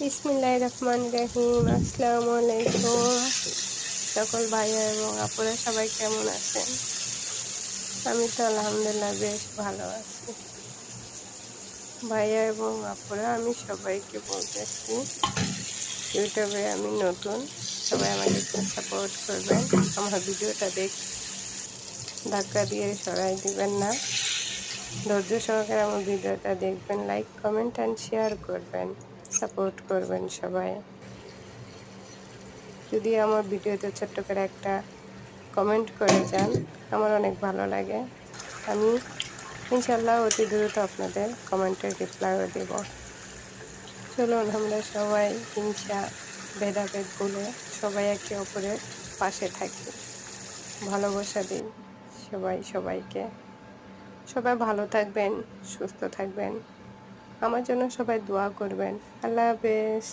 বিসমিল্লাহির রহমানির রহিম। আসসালামু আলাইকুম সকল ভাইয়া এবং আপুরা, সবাই কেমন আছেন? আমি তো আলহামদুলিল্লাহ বেশ ভালো আছি। ভাইয়া এবং আপুরা, আমি সবাইকে বলতেছি, ইউটিউবে আমি নতুন, সবাই আমাকে একটু সাপোর্ট করবেন। আমার ভিডিওটা ধাক্কা দিয়ে সরাই দিবেন না, ধৈর্য সহকারে আমার ভিডিওটা দেখবেন, লাইক কমেন্ট অ্যান্ড শেয়ার করবেন, সাপোর্ট করবেন সবাই। যদি আমার ভিডিওতে ছোট্ট করে একটা কমেন্ট করে যান, আমার অনেক ভালো লাগে। আমি ইনশাল্লাহ অতি দ্রুত আপনাদের কমেন্টের রিপ্লাইও দেব। চলুন আমরা সবাই হিংসা ভেদাভেদ ভুলে সবাই একে অপরের পাশে থাকি, ভালোবাসা দিই সবাই সবাইকে। সবাই ভালো থাকবেন, সুস্থ থাকবেন, আমার জন্য সবাই দোয়া করবেন। আল্লাহ হাফেজ।